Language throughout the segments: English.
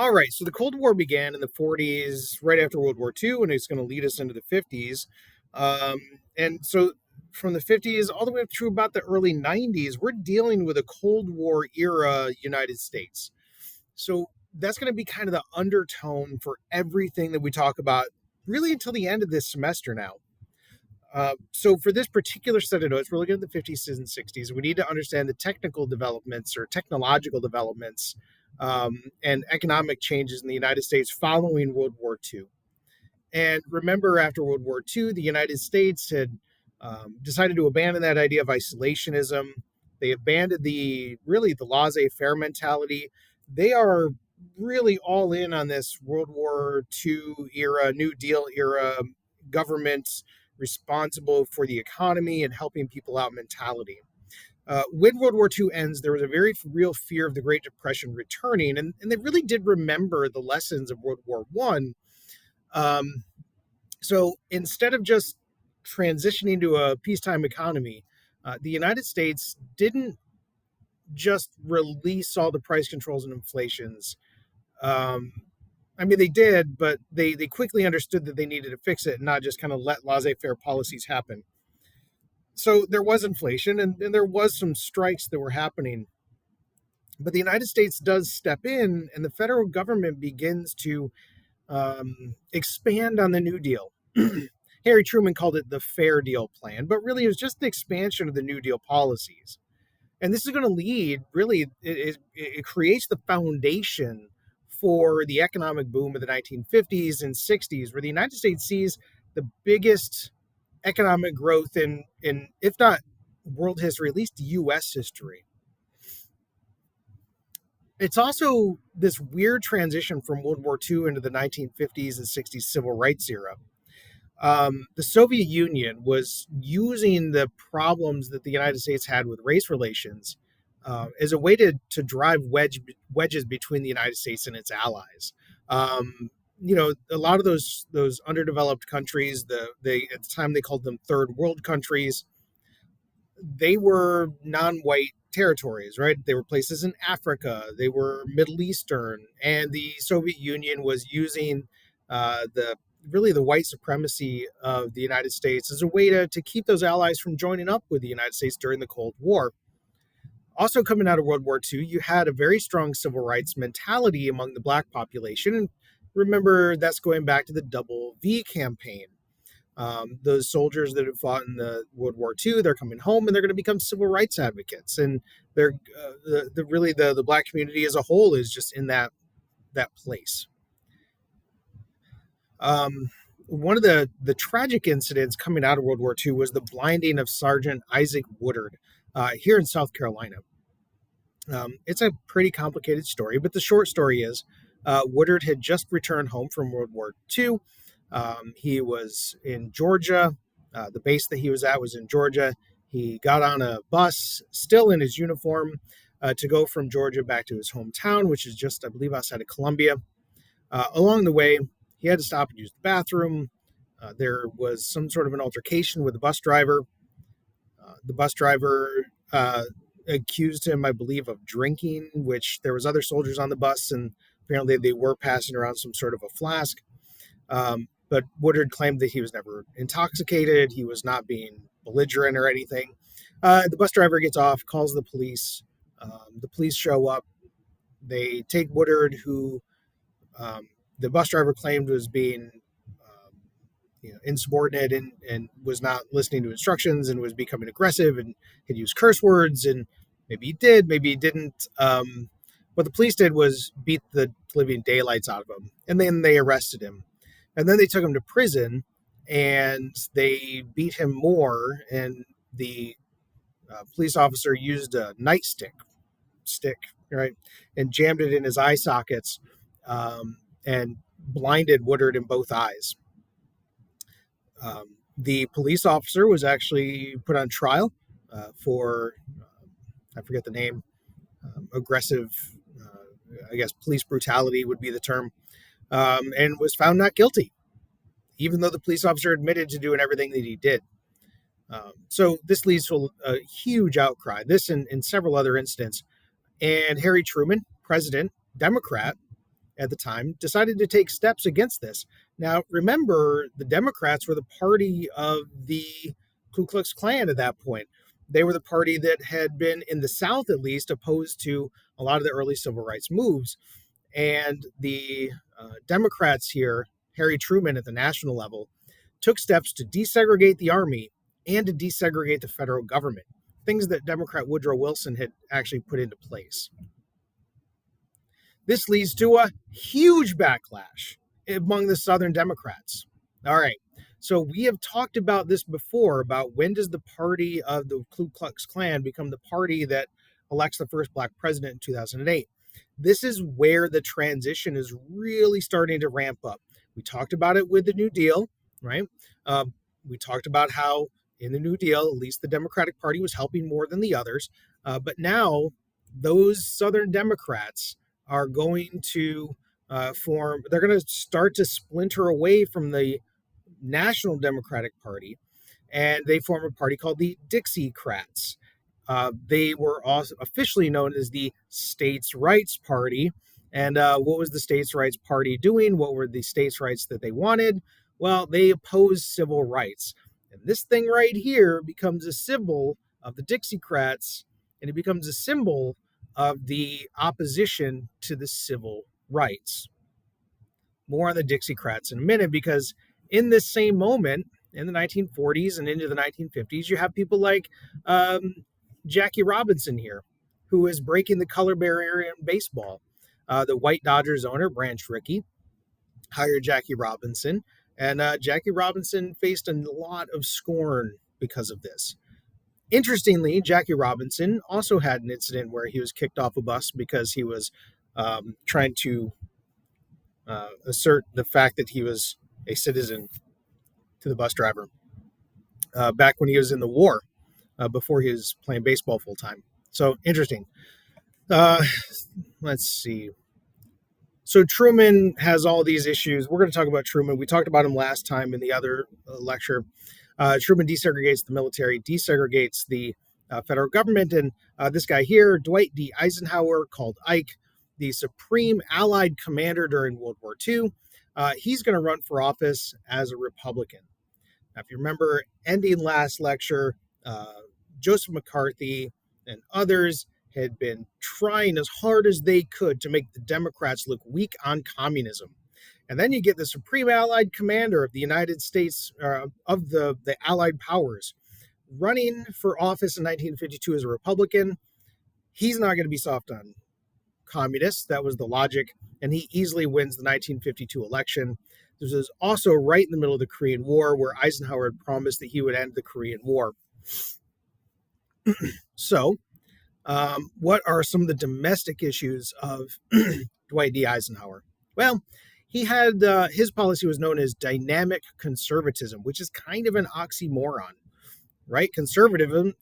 All right, so the Cold War began in the 40s, right after World War II, and it's going to lead us into the 50s. Um, and so from the 50s all the way up through about the early 90s, we're dealing with a Cold War era United States. So that's going to be kind of the undertone for everything that we talk about, really until the end of this semester now. So for this particular set of notes, we're looking at the 50s and 60s. We need to understand the technical developments or technological developments and economic changes in the United States following World War II. And remember, after World War II, the United States had decided to abandon that idea of isolationism. They abandoned the laissez-faire mentality. They are really all in on this World War II era, New Deal era government responsible for the economy and helping people out mentality. When World War II ends, there was a very real fear of the Great Depression returning, and they really did remember the lessons of World War One. So instead of just transitioning to a peacetime economy, the United States didn't just release all the price controls and inflations. Um, I mean, they did, but they quickly understood that they needed to fix it and not just kind of let laissez-faire policies happen. So there was inflation and there was some strikes that were happening. But the United States does step in, and the federal government begins to expand on the New Deal. Harry Truman called it the Fair Deal Plan, but really it was just the expansion of the New Deal policies. And this is going to lead, really, it creates the foundation for the economic boom of the 1950s and 60s, where the United States sees the biggest economic growth in if not world history, at least U.S. history. It's also this weird transition from World War II into the 1950s and 60s civil rights era. The Soviet Union was using the problems that the United States had with race relations as a way to drive wedges between the United States and its allies. A lot of those underdeveloped countries, they at the time they called them third world countries, they were non-white territories, right? They were places in Africa, they were Middle Eastern, and the Soviet Union was using the white supremacy of the United States as a way to keep those allies from joining up with the United States during the Cold War. Also, coming out of World War II, you had a very strong civil rights mentality among the black population. And remember, that's going back to the Double V campaign. Those soldiers that have fought in the World War II, they're coming home and they're going to become civil rights advocates. And they're the black community as a whole is just in that place. One of the tragic incidents coming out of World War II was the blinding of Sergeant Isaac Woodard here in South Carolina. It's a pretty complicated story, but the short story is Woodard had just returned home from World War II. He was in Georgia. The base that he was at was in Georgia. He got on a bus, still in his uniform, to go from Georgia back to his hometown, which is just, I believe, outside of Columbia. Along the way, he had to stop and use the bathroom. There was some sort of an altercation with the bus driver. The bus driver accused him, I believe, of drinking, which there was other soldiers on the bus, and apparently they were passing around some sort of a flask. But Woodard claimed that he was never intoxicated. He was not being belligerent or anything. The bus driver gets off, calls the police. The police show up. They take Woodard, who the bus driver claimed was being insubordinate and was not listening to instructions and was becoming aggressive and had used curse words. And maybe he did, maybe he didn't. What the police did was beat the living daylights out of him. And then they arrested him. And then they took him to prison and they beat him more. And the police officer used a nightstick, right, and jammed it in his eye sockets and blinded Woodard in both eyes. The police officer was actually put on trial for, I forget the name, aggressive, I guess police brutality would be the term, and was found not guilty, even though the police officer admitted to doing everything that he did. So this leads to a huge outcry, this and several other incidents. And Harry Truman, president, Democrat, at the time, decided to take steps against this. Now, remember, the Democrats were the party of the Ku Klux Klan at that point. They were the party that had been, in the South at least, opposed to a lot of the early civil rights moves. And the Democrats here, Harry Truman at the national level, took steps to desegregate the Army and to desegregate the federal government, things that Democrat Woodrow Wilson had actually put into place. This leads to a huge backlash among the Southern Democrats. All right, so we have talked about this before, about when does the party of the Ku Klux Klan become the party that elects the first black president in 2008. This is where the transition is really starting to ramp up. We talked about it with the New Deal, right? We talked about how in the New Deal, at least the Democratic Party was helping more than the others. But now those Southern Democrats are going to they're going to start to splinter away from the National Democratic Party, and they form a party called the Dixiecrats. They were also officially known as the States' Rights Party. And what was the States' Rights Party doing? What were the states' rights that they wanted? Well, they opposed civil rights. And this thing right here becomes a symbol of the Dixiecrats, and it becomes a symbol of the opposition to the civil rights. More on the Dixiecrats in a minute, because in this same moment, in the 1940s and into the 1950s, you have people like Jackie Robinson here, who is breaking the color barrier in baseball. The white Dodgers owner, Branch Rickey, hired Jackie Robinson, and Jackie Robinson faced a lot of scorn because of this. Interestingly, Jackie Robinson also had an incident where he was kicked off a bus because he was trying to assert the fact that he was a citizen to the bus driver back when he was in the war, before he was playing baseball full time. So interesting. Let's see. So Truman has all these issues. We're going to talk about Truman. We talked about him last time in the other lecture. Truman desegregates the military, desegregates the federal government. And this guy here, Dwight D. Eisenhower, called Ike, the supreme Allied commander during World War II, he's going to run for office as a Republican. Now, if you remember, ending last lecture, Joseph McCarthy and others had been trying as hard as they could to make the Democrats look weak on communism. And then you get the Supreme Allied Commander of the United States, of the Allied powers, running for office in 1952 as a Republican. He's not going to be soft on communists. That was the logic. And he easily wins the 1952 election. This is also right in the middle of the Korean War, where Eisenhower had promised that he would end the Korean War. So, what are some of the domestic issues of Dwight D. Eisenhower? Well, he had his policy was known as dynamic conservatism, which is kind of an oxymoron, right? Conservatism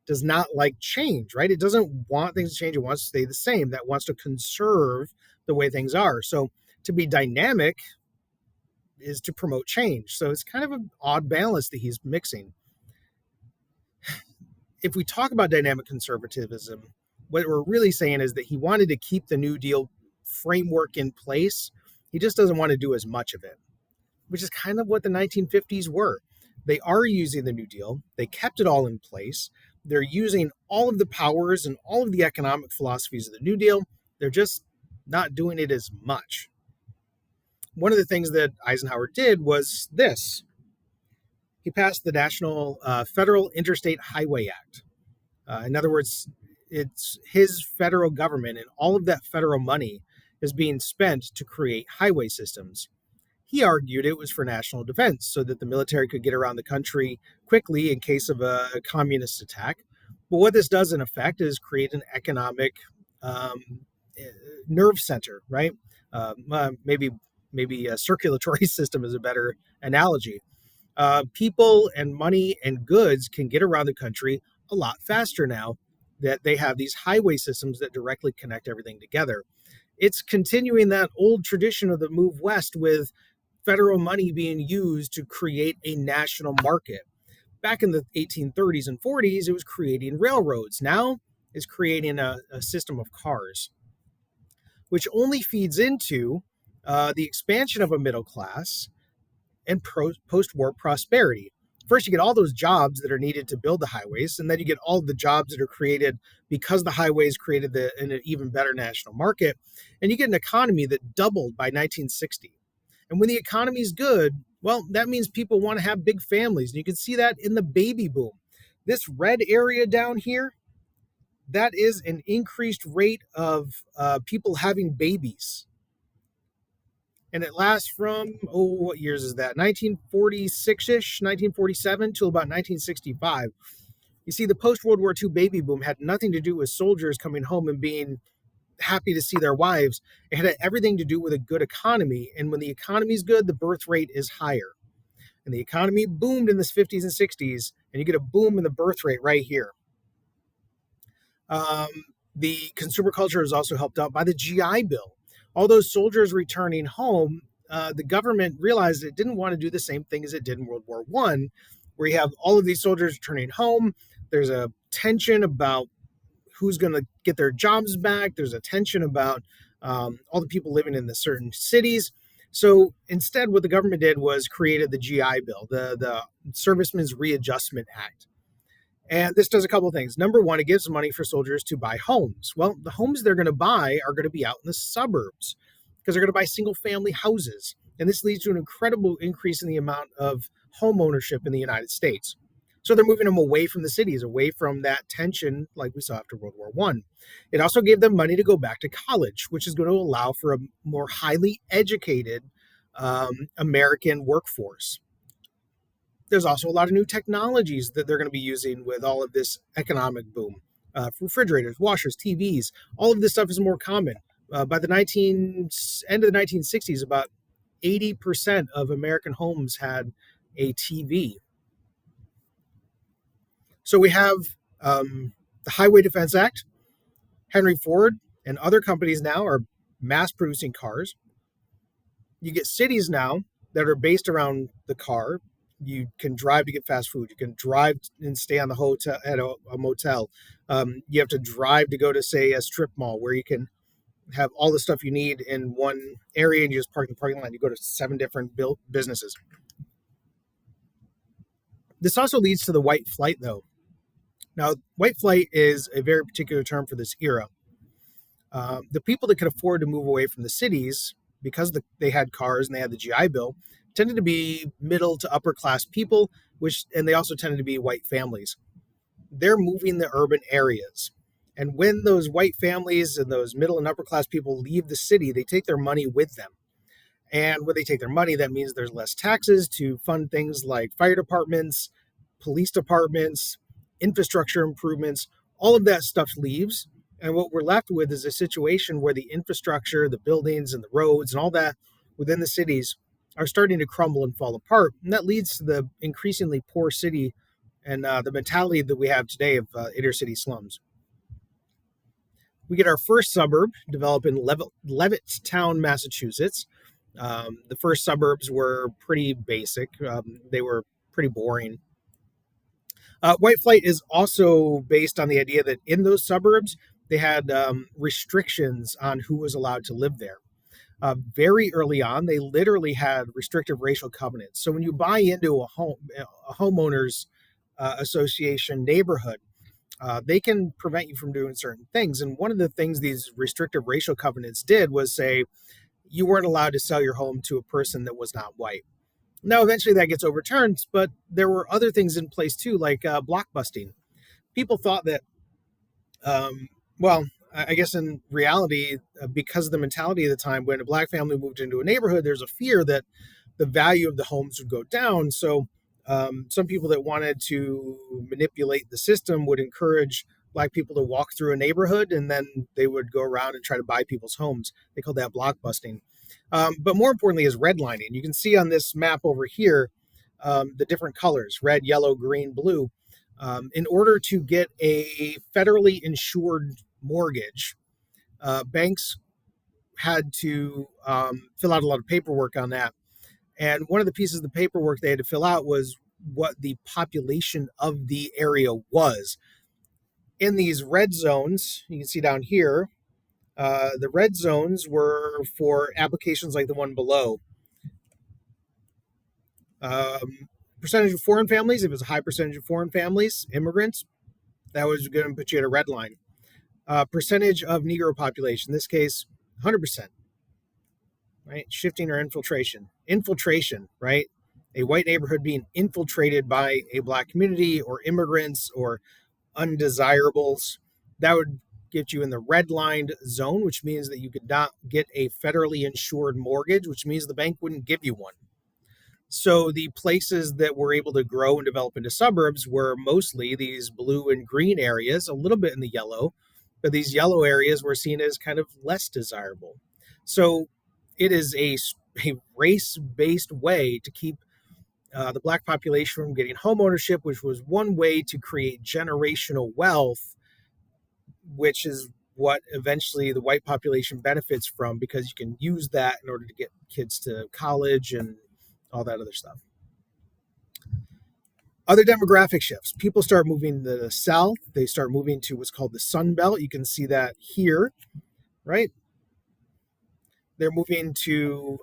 does not like change, right? It doesn't want things to change. It wants to stay the same. That wants to conserve the way things are. So to be dynamic is to promote change. So it's kind of an odd balance that he's mixing. If we talk about dynamic conservatism, what we're really saying is that he wanted to keep the New Deal framework in place. He just doesn't want to do as much of it, which is kind of what the 1950s were. They are using the New Deal. They kept it all in place. They're using all of the powers and all of the economic philosophies of the New Deal. They're just not doing it as much. One of the things that Eisenhower did was this. He passed the National Federal Interstate Highway Act. In other words, it's his federal government, and all of that federal money is being spent to create highway systems. He argued it was for national defense so that the military could get around the country quickly in case of a communist attack. But what this does in effect is create an economic nerve center, right? Maybe a circulatory system is a better analogy. People and money and goods can get around the country a lot faster now that they have these highway systems that directly connect everything together. It's continuing that old tradition of the move west with federal money being used to create a national market. Back in the 1830s and 40s, it was creating railroads. Now it's creating a system of cars. which only feeds into the expansion of a middle class and post-war prosperity. First, you get all those jobs that are needed to build the highways, and then you get all the jobs that are created because the highways created an even better national market, and you get an economy that doubled by 1960. And when the economy is good, well, that means people want to have big families, and you can see that in the baby boom. This red area down here, that is an increased rate of people having babies. And it lasts from, what years is that? 1946-ish, 1947 till about 1965. You see, the post-World War II baby boom had nothing to do with soldiers coming home and being happy to see their wives. It had everything to do with a good economy. And when the economy is good, the birth rate is higher. And the economy boomed in the 50s and 60s, and you get a boom in the birth rate right here. The consumer culture is also helped out by the GI Bill. All those soldiers returning home, the government realized it didn't want to do the same thing as it did in World War I, where you have all of these soldiers returning home. There's a tension about who's going to get their jobs back. There's a tension about all the people living in the certain cities. So instead, what the government did was created the GI Bill, the Servicemen's Readjustment Act. And this does a couple of things. Number one, it gives money for soldiers to buy homes. Well, the homes they're going to buy are going to be out in the suburbs because they're going to buy single family houses. And this leads to an incredible increase in the amount of home ownership in the United States. So they're moving them away from the cities, away from that tension like we saw after World War I. It also gave them money to go back to college, which is going to allow for a more highly educated American workforce. There's also a lot of new technologies that they're going to be using with all of this economic boom. Refrigerators, washers, TVs, all of this stuff is more common. By the end of the 1960s, about 80% of American homes had a TV. So we have the Highway Defense Act. Henry Ford and other companies now are mass producing cars. You get cities now that are based around the car. You can drive to get fast food. You can drive and stay on the hotel at a motel. You have to drive to go to, say, a strip mall where you can have all the stuff you need in one area and you just park in the parking lot. You go to 7 different businesses. This also leads to the white flight, though. Now, white flight is a very particular term for this era. The people that could afford to move away from the cities because they had cars and they had the GI Bill tended to be middle to upper class people, and they also tended to be white families. They're moving the urban areas. And when those white families and those middle and upper class people leave the city, they take their money with them. And when they take their money, that means there's less taxes to fund things like fire departments, police departments, infrastructure improvements. All of that stuff leaves. And what we're left with is a situation where the infrastructure, the buildings and the roads and all that within the cities are starting to crumble and fall apart. And that leads to the increasingly poor city and the mentality that we have today of inner city slums. We get our first suburb developed in Levittown, Massachusetts. The first suburbs were pretty basic. They were pretty boring. White flight is also based on the idea that in those suburbs, they had restrictions on who was allowed to live there. Very early on, they literally had restrictive racial covenants. So when you buy into a homeowners association neighborhood, they can prevent you from doing certain things. And one of the things these restrictive racial covenants did was say you weren't allowed to sell your home to a person that was not white. Now, eventually that gets overturned, but there were other things in place too, like blockbusting. People thought that, I guess in reality, because of the mentality of the time, when a black family moved into a neighborhood, there's a fear that the value of the homes would go down. So some people that wanted to manipulate the system would encourage black people to walk through a neighborhood, and then they would go around and try to buy people's homes. They called that blockbusting. But more importantly is redlining. You can see on this map over here the different colors, red, yellow, green, blue. In order to get a federally insured mortgage, banks had to fill out a lot of paperwork on that. And one of the pieces of the paperwork they had to fill out was what the population of the area was. In these red zones, you can see down here, The red zones were for applications like the one below. Um, Percentage of foreign families, if it was a high percentage of foreign families, immigrants, that was going to put you at a red line. Percentage of Negro population, in this case, 100%, right? Shifting or infiltration. Infiltration, right? A white neighborhood being infiltrated by a black community or immigrants or undesirables, that would get you in the red lined zone, which means that you could not get a federally insured mortgage, which means the bank wouldn't give you one. So the places that were able to grow and develop into suburbs were mostly these blue and green areas, a little bit in the yellow, but these yellow areas were seen as kind of less desirable. So it is a race based way to keep the black population from getting home ownership, which was one way to create generational wealth, which is what eventually the white population benefits from because you can use that in order to get kids to college and all that other stuff. Other demographic shifts. People start moving to the south. They start moving to what's called the Sun Belt. You can see that here, right? They're moving to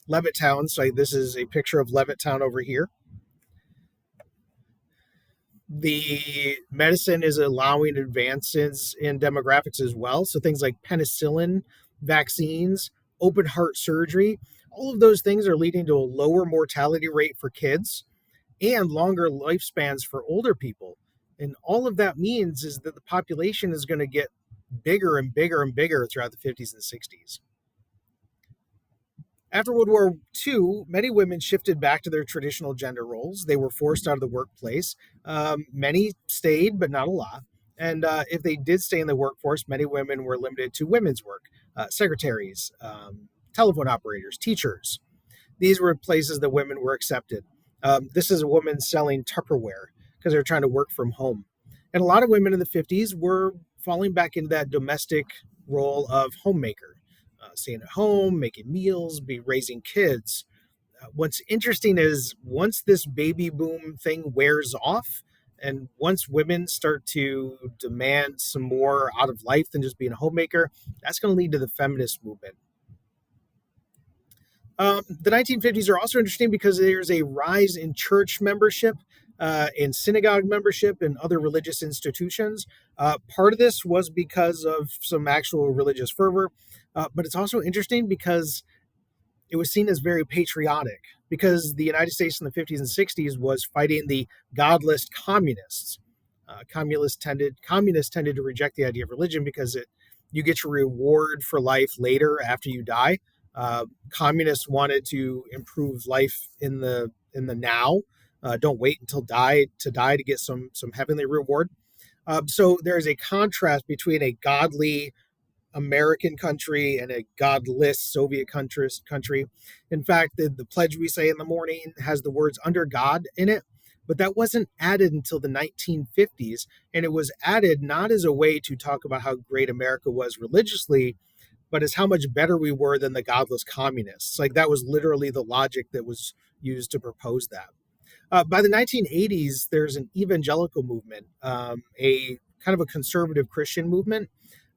Levittown. So this is a picture of Levittown over here. The medicine is allowing advances in demographics as well. So things like penicillin, vaccines, open heart surgery, all of those things are leading to a lower mortality rate for kids and longer lifespans for older people. And all of that means is that the population is going to get bigger and bigger and bigger throughout the 50s and 60s. After World War II, many women shifted back to their traditional gender roles. They were forced out of the workplace. Many stayed, but not a lot. And if they did stay in the workforce, many women were limited to women's work, secretaries, telephone operators, teachers. These were places that women were accepted. This is a woman selling Tupperware because they're trying to work from home. And a lot of women in the 50s were falling back into that domestic role of homemaker, staying at home, making meals, be raising kids. What's interesting is once this baby boom thing wears off, and once women start to demand some more out of life than just being a homemaker, that's going to lead to the feminist movement. The 1950s are also interesting because there's a rise in church membership, in synagogue membership, and other religious institutions. Part of this was because of some actual religious fervor, but it's also interesting because it was seen as very patriotic because the United States in the 50s and 60s was fighting the godless communists. Communists tended to reject the idea of religion because you get your reward for life later after you die. Communists wanted to improve life in the now. Don't wait until die to get some heavenly reward. So there is a contrast between a godly American country and a godless Soviet country. In fact, the pledge we say in the morning has the words "under God" in it, but that wasn't added until the 1950s, and it was added not as a way to talk about how great America was religiously, but as how much better we were than the godless communists. Like that was literally the logic that was used to propose that. By the 1980s, there's an evangelical movement, a kind of a conservative Christian movement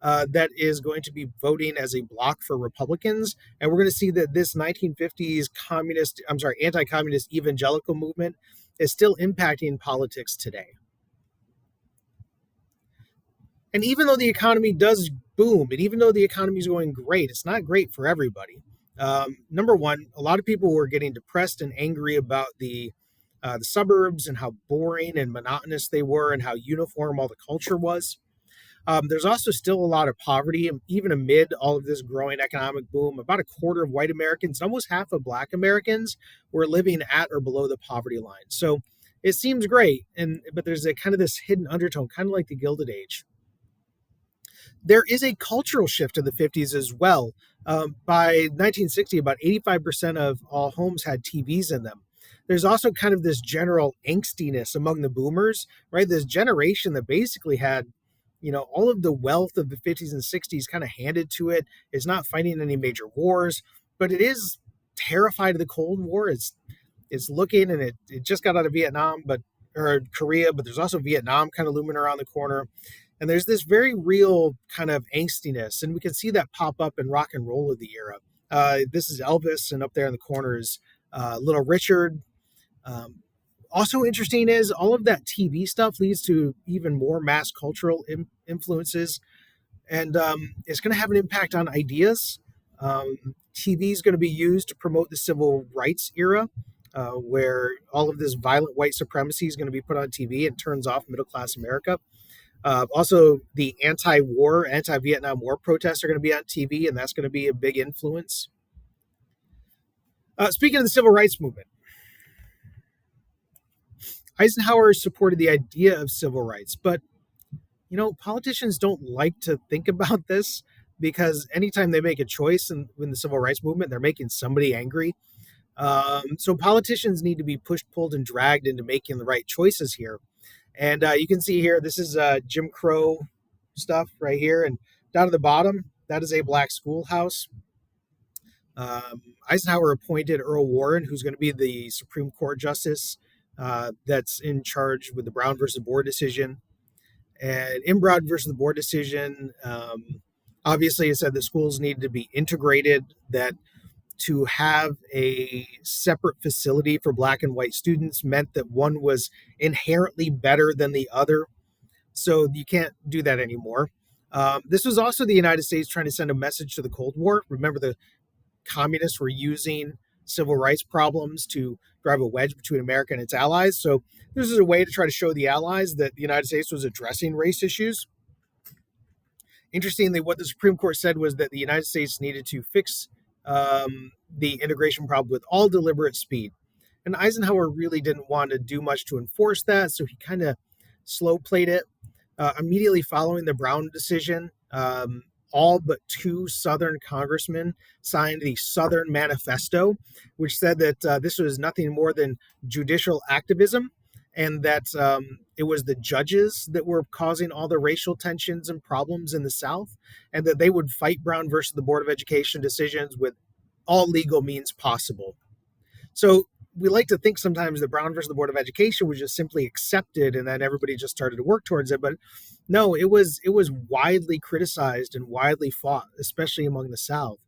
that is going to be voting as a bloc for Republicans. And we're going to see that this 1950s anti-communist evangelical movement is still impacting politics today. And even though the economy does boom, and even though the economy is going great, it's not great for everybody. Number one, a lot of people were getting depressed and angry about the suburbs and how boring and monotonous they were and how uniform all the culture was. There's also still a lot of poverty, even amid all of this growing economic boom. About a quarter of white Americans, almost half of black Americans, were living at or below the poverty line. So it seems great, but there's a kind of this hidden undertone, kind of like the Gilded Age. There is a cultural shift in the 50s as well. By 1960, about 85% of all homes had TVs in them. There's also kind of this general angstiness among the boomers, right? This generation that basically had, all of the wealth of the 50s and 60s kind of handed to it. It's not fighting any major wars, but it is terrified of the Cold War. It's looking, and it just got out of Vietnam, or Korea, but there's also Vietnam kind of looming around the corner. And there's this very real kind of angstiness, and we can see that pop up in rock and roll of the era. This is Elvis, and up there in the corner is Little Richard. Um, Also interesting is all of that TV stuff leads to even more mass cultural influences, and it's going to have an impact on ideas. TV is going to be used to promote the civil rights era, where all of this violent white supremacy is going to be put on TV and turns off middle class America. Also, the anti-Vietnam War protests are going to be on TV, and that's going to be a big influence. Speaking of the civil rights movement, Eisenhower supported the idea of civil rights, but politicians don't like to think about this because anytime they make a choice in the civil rights movement, they're making somebody angry. So politicians need to be pushed, pulled, and dragged into making the right choices here. And you can see here, this is Jim Crow stuff right here. And down at the bottom, that is a black schoolhouse. Eisenhower appointed Earl Warren, who's going to be the Supreme Court justice that's in charge with the Brown versus Board decision. And in Brown versus the Board decision, obviously it said that schools needed to be integrated, that to have a separate facility for black and white students meant that one was inherently better than the other. So you can't do that anymore. This was also the United States trying to send a message to the Cold War. Remember, the communists were using civil rights problems to drive a wedge between America and its allies. So this is a way to try to show the allies that the United States was addressing race issues. Interestingly, what the Supreme Court said was that the United States needed to fix the integration problem with all deliberate speed. And Eisenhower really didn't want to do much to enforce that, so he kind of slow played it. Immediately following the Brown decision, all but two Southern congressmen signed the Southern Manifesto, which said that this was nothing more than judicial activism, and that it was the judges that were causing all the racial tensions and problems in the South, and that they would fight Brown versus the Board of Education decisions with all legal means possible. So we like to think sometimes that Brown versus the Board of Education was just simply accepted and then everybody just started to work towards it. But no, it was widely criticized and widely fought, especially among the South.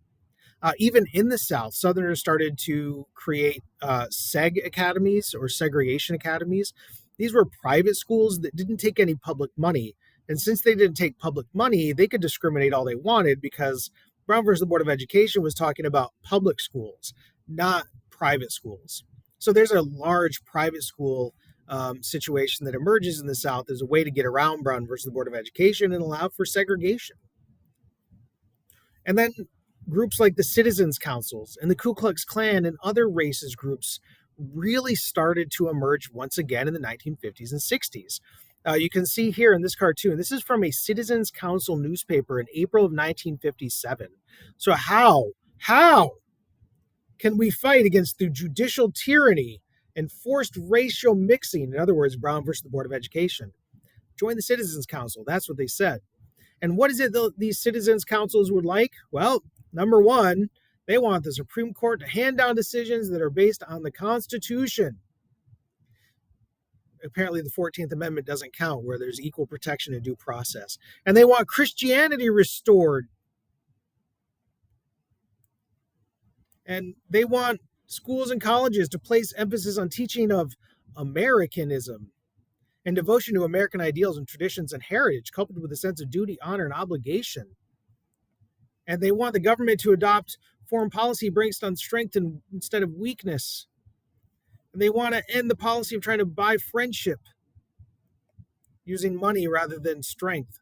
Even in the South, Southerners started to create seg academies or segregation academies. These were private schools that didn't take any public money. And since they didn't take public money, they could discriminate all they wanted because Brown versus the Board of Education was talking about public schools, not private schools. So there's a large private school situation that emerges in the South as a way to get around Brown versus the Board of Education and allow for segregation. And then groups like the Citizens Councils and the Ku Klux Klan and other racist groups really started to emerge once again in the 1950s and 60s. You can see here in this cartoon, this is from a Citizens Council newspaper in April of 1957. So how can we fight against the judicial tyranny and forced racial mixing? In other words, Brown versus the Board of Education. Join the Citizens Council. That's what they said. And what is it that these Citizens Councils would like? Well, number one, they want the Supreme Court to hand down decisions that are based on the Constitution. Apparently, the 14th Amendment doesn't count, where there's equal protection and due process. And they want Christianity restored. And they want schools and colleges to place emphasis on teaching of Americanism and devotion to American ideals and traditions and heritage, coupled with a sense of duty, honor, and obligation. And they want the government to adopt foreign policy based on strength instead of weakness. And they want to end the policy of trying to buy friendship using money rather than strength.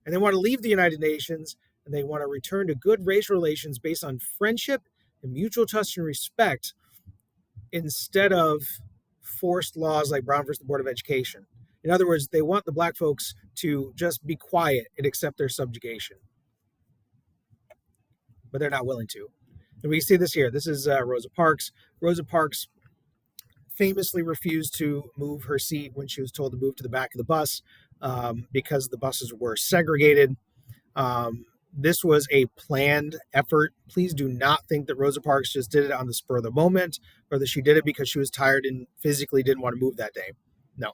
And they want to leave the United Nations, and they want to return to good race relations based on friendship and mutual trust and respect instead of forced laws like Brown versus the Board of Education. In other words, they want the black folks to just be quiet and accept their subjugation. But they're not willing to. And we see this here. This is Rosa Parks. Rosa Parks famously refused to move her seat when she was told to move to the back of the bus because the buses were segregated. This was a planned effort. Please do not think that Rosa Parks just did it on the spur of the moment or that she did it because she was tired and physically didn't want to move that day. No.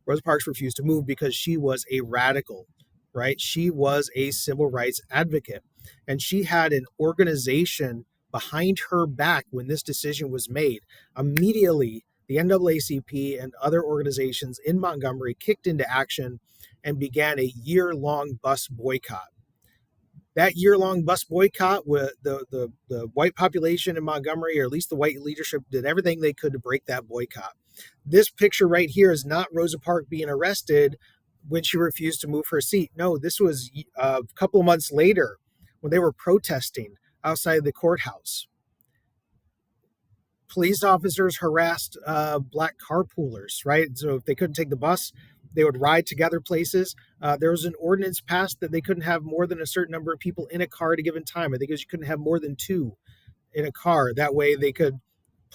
Rosa Parks refused to move because she was a radical, right? She was a civil rights advocate, and she had an organization behind her back when this decision was made. Immediately, the NAACP and other organizations in Montgomery kicked into action and began a year-long bus boycott. That year-long bus boycott, with the white population in Montgomery, or at least the white leadership, did everything they could to break that boycott. This picture right here is not Rosa Parks being arrested when she refused to move her seat. No, this was a couple of months later when they were protesting outside the courthouse. Police officers harassed black carpoolers, right? So if they couldn't take the bus, they would ride to other places. There was an ordinance passed that they couldn't have more than a certain number of people in a car at a given time. I think it was you couldn't have more than two in a car. That way they could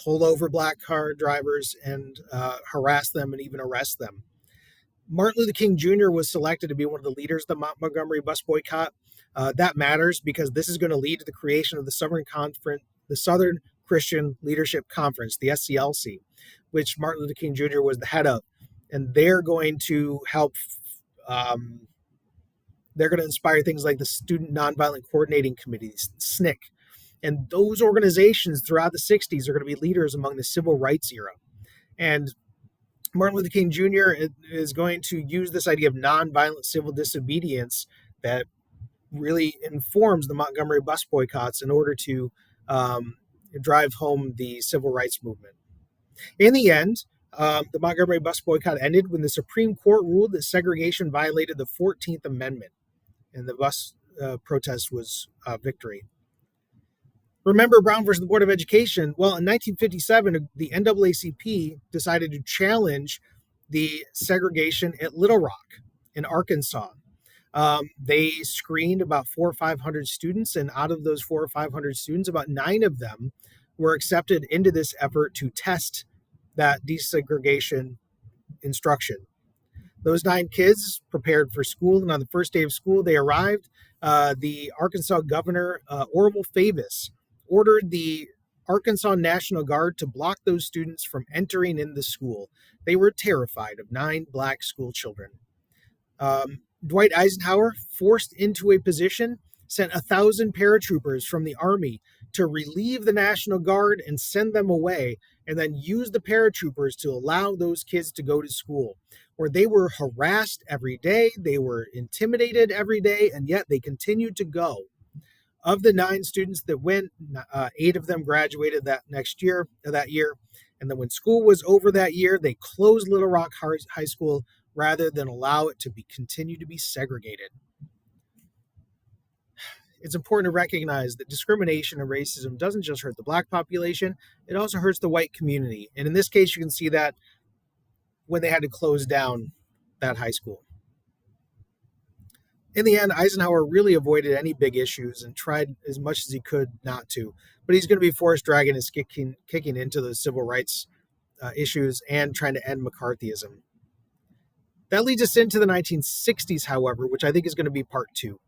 pull over black car drivers and harass them and even arrest them. Martin Luther King Jr. was selected to be one of the leaders of the Montgomery bus boycott. That matters because this is going to lead to the creation of the Southern Christian Leadership Conference, the SCLC, which Martin Luther King Jr. was the head of. And they're going to help, they're going to inspire things like the Student Nonviolent Coordinating Committees, SNCC. And those organizations throughout the 60s are going to be leaders among the civil rights era. And Martin Luther King Jr. is going to use this idea of nonviolent civil disobedience that really informs the Montgomery bus boycotts in order to drive home the civil rights movement. In the end, the Montgomery bus boycott ended when the Supreme Court ruled that segregation violated the 14th Amendment, and the bus protest was victory. Remember Brown versus the Board of Education? Well, in 1957, the NAACP decided to challenge the segregation at Little Rock in Arkansas. They screened about 400 or 500 students, and out of those 400 or 500 students, about 9 of them were accepted into this effort to test that desegregation instruction. Those 9 kids prepared for school, and on the first day of school, they arrived. The Arkansas governor, Orval Faubus, ordered the Arkansas National Guard to block those students from entering in the school. They were terrified of 9 black school children. Dwight Eisenhower, forced into a position, sent 1,000 paratroopers from the Army to relieve the National Guard and send them away, and then use the paratroopers to allow those kids to go to school, where they were harassed every day, they were intimidated every day, and yet they continued to go. Of the 9 students that went, 8 of them graduated that year. And then when school was over that year, they closed Little Rock High School rather than allow it to continue to be segregated. It's important to recognize that discrimination and racism doesn't just hurt the black population, it also hurts the white community. And in this case, you can see that when they had to close down that high school. In the end, Eisenhower really avoided any big issues and tried as much as he could not to. But he's going to be forced dragging his kicking into the civil rights issues and trying to end McCarthyism. That leads us into the 1960s, however, which I think is going to be part 2.